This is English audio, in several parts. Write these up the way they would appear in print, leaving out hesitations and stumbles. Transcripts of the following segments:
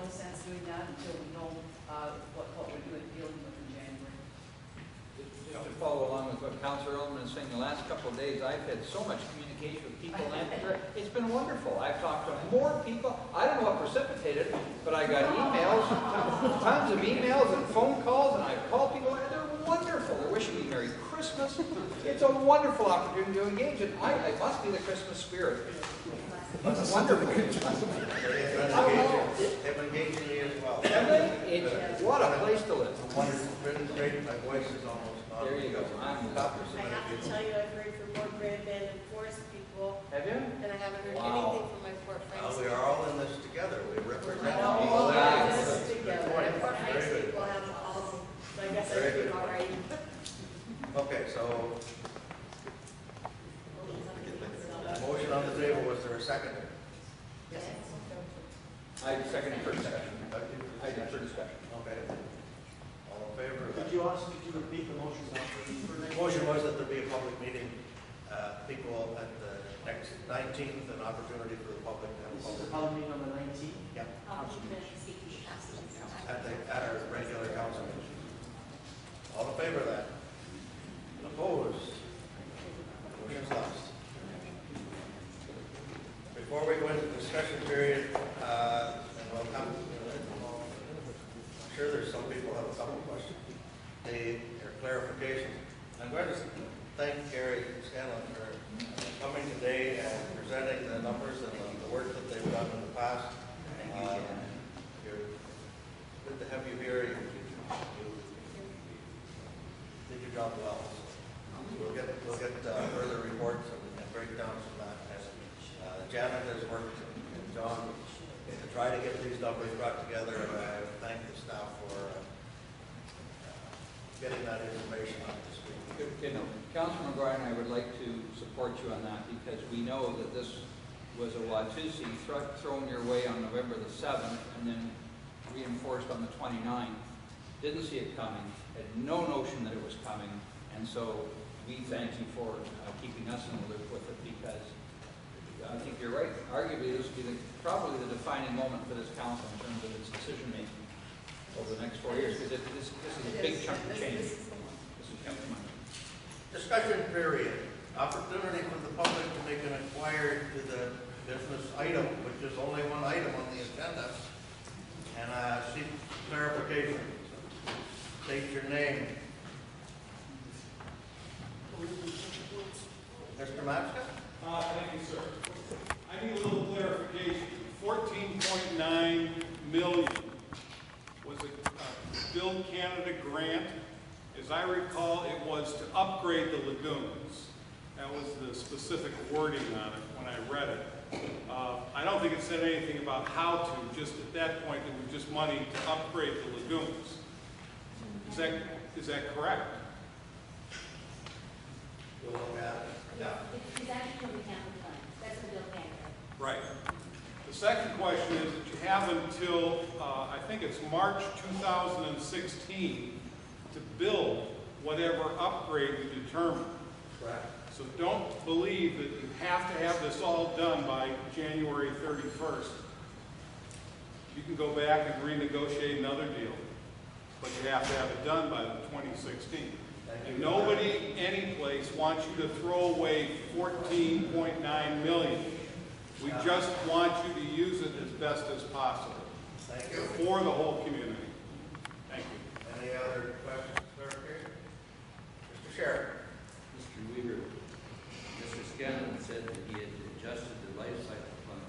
no sense doing that until we know what we're dealing with in January. Just to follow along with what Councillor Ullman is saying, the last couple of days I've had so much communication with people in Lambton Shores. It's been wonderful. I've talked to more people. I don't know what precipitated it, but I got emails, tons of emails and phone calls, and I've called people, and they're wonderful. They're wishing me Merry Christmas. It's a wonderful opportunity to engage, and it must be the Christmas spirit. It's wonderful. They've engaged me as well. Have they? What a place to live. Wonderful, been great. My voice is almost gone. There you go. I'm I have to tell you, I've heard from more Grand-Band and Forest people. Have you? And I haven't heard Wow. anything from my Fort Franks. We are all in this together. We represent all all. of this together. My Fort Franks people have all, so I guess I Very did good. all right. Okay, so motion on the table. Was there a second? Yes. I second it for discussion. I did for discussion. Okay. All in favor? Could you repeat the motion? The motion was that there be a public meeting, people at the next 19th, an opportunity for the public to have a This is public a public meeting on the 19th. Yep. Yes. At our regular council meeting. All in favor of that? Opposed? Motion's lost. Before we go into the discussion period, and we'll come, I'm sure there's some people who have a couple of questions. Or clarification. I'm going to thank Gary Scanlon for coming today and presenting the numbers and the work that they've done in the past. Good to have you here. You did your job well. We'll get further reports and breakdowns from that. Janet has worked, and John, to try to get these numbers brought together, and I thank the staff for getting that information out this week. You know, Councilor McGuire and I would like to support you on that because we know that this was a Watusi thrown your way on November the 7th and then reinforced on the 29th. Didn't see it coming, had no notion that it was coming, and so we thank you for keeping us in the loop with it because I think you're right. Arguably, this will be probably the defining moment for this council in terms of its decision making over the next 4 years because this is a big chunk of change. This is chunk of money. Discussion period. Opportunity for the public to make an inquiry to the business item, which is only one item on the agenda, and seek clarification. State your name. Mr. Matska? Thank you, sir. I need a little clarification. 14.9 million was a Build Canada grant. As I recall, it was to upgrade the lagoons. That was the specific wording on it when I read it. I don't think it said anything about how to, just at that point it was just money to upgrade the lagoons. Is that correct? We'll look at it. Yeah. It's actually from the capital fund. That's what Bill Canada. Right. The second question is that you have until, I think it's March 2016 to build whatever upgrade you determine. Correct. So don't believe that you have to have this all done by January 31st. You can go back and renegotiate another deal, but you have to have it done by 2016. And nobody, any place, wants you to throw away 14.9 million. We just want you to use it as best as possible. Thank you. For the whole community. Thank you. Any other questions, clarification? Mr. Sheriff. Mr. Weaver, Mr. Scanlon said that he had adjusted the life cycle fund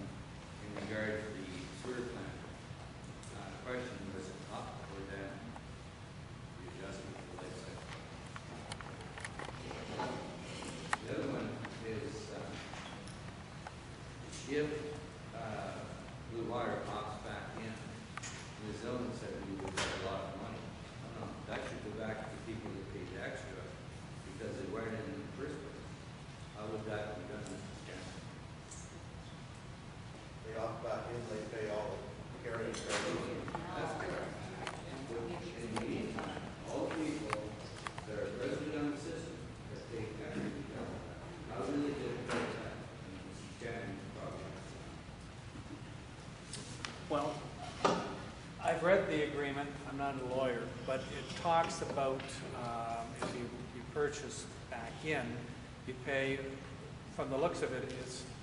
in regard to the sewer plant. Question, was it up or down? The adjustment of the life cycle. The other one is if blue water pops back in, the zone said we would get a lot of money. That should go back to the people that paid extra because they weren't in the first place. How would that be done, Mr. Scanlon? They opt back in, they pay all the carrying charges. That's correct. In the meantime, all people that are present on the system that take extra account, how do they get that? Mr. Scanlon probably. Well, I've read the agreement, I'm not a lawyer, but it talks about if you purchase back in, you pay, from the looks of it,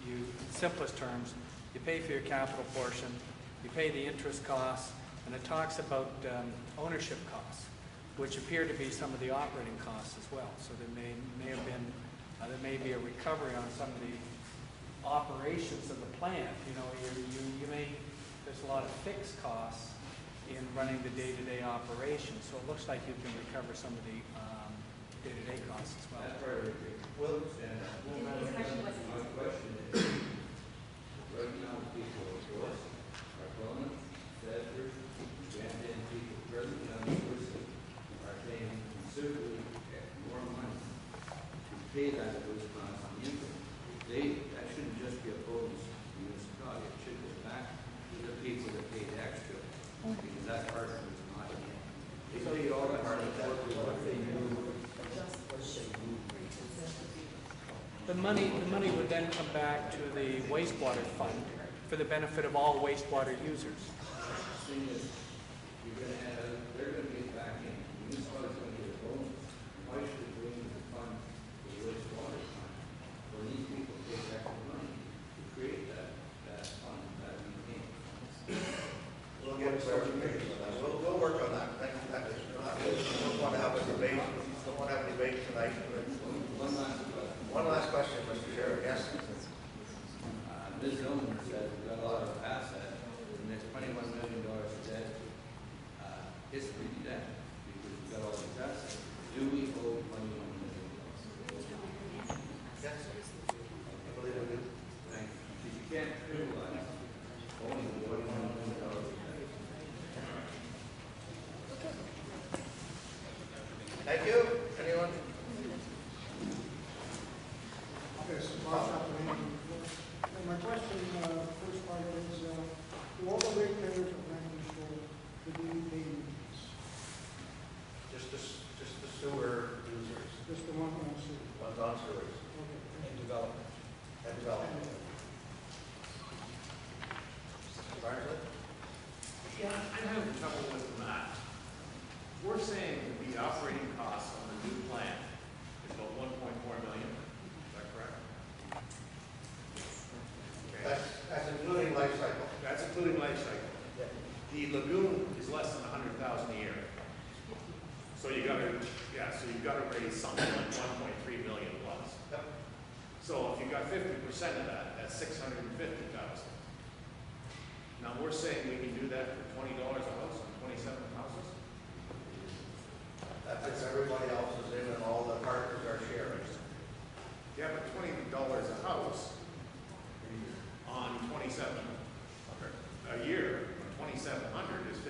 in simplest terms, you pay for your capital portion, you pay the interest costs, and it talks about ownership costs, which appear to be some of the operating costs as well. So there may have been, there may be a recovery on some of the operations of the plant. You know, there's a lot of fixed costs in running the day-to-day operations, so it looks like you can recover some of the day-to-day costs as well. That's where Well, His question wasn't my answered. question is, right now, people of course, are going, Bedford, Lambton people presently on the person are paying considerably more money to pay that Wisconsin income. That shouldn't just be a bonus to the municipality, it should go back to the people that paid extra, because that part was not in. They paid all the hard work with what they knew. The money would then come back to the wastewater fund for the benefit of all wastewater users. The thing is, they're gonna get back in, the municipality's gonna get a bonus. Why should it go into the fund, the wastewater fund, where these people pay extra money to create that fund, that became? we'll get clarification on that. We'll work on that. That is not, we don't want to have a debate, don't want to have a debate tonight. One last question. One last question, Mr. Sheriff, yes? Ms. Zillman said we've got a lot of assets, and there's $21 million of debt, history debt, because we've got all these assets. Do we owe $21 million? Yes. I believe we do. Thank you. Because you can't criminalize owning $21 million of debt. Thank you. Anyone? Yes, Bob Appleton. And my question, first part is, do all the ratepayers of Lambton Shores, do they pay fees? Just the sewer users, Just the one on sewer? ones on sewers. Okay. And development. Bartlett? Yeah, I'm having trouble with the math. We're saying the operating costs on the new plant is about 1.4 million, is that correct? Okay. That's including life cycle. That's including life cycle. The lagoon is less than 100,000 a year. So you gotta raise something like 1.3 million plus. Yep. So if you got 50% of that, that's 650,000. Now we're saying we can do that for $20 a house on 27 houses? That's if everybody else is in and all the partners are sharing. Yeah, but $20 a house on 27, a year, on 2,700 is $50,000.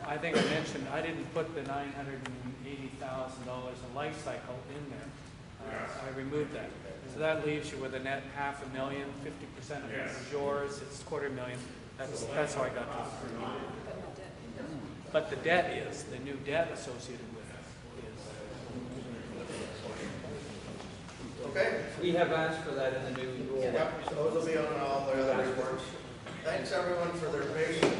I think I mentioned, I didn't put the $980,000 in life cycle in there. I removed that. So that leaves you with a net $500,000, 50% of it is yours, it's $250,000. That's how I got to it. But the debt is, the new debt associated with it is. Okay? We have asked for that in the new rule. Yep, so those will be on all the other reports. Thanks everyone for their patience.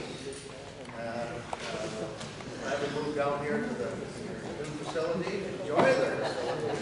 I will move down here to the new facility. Enjoy the facility.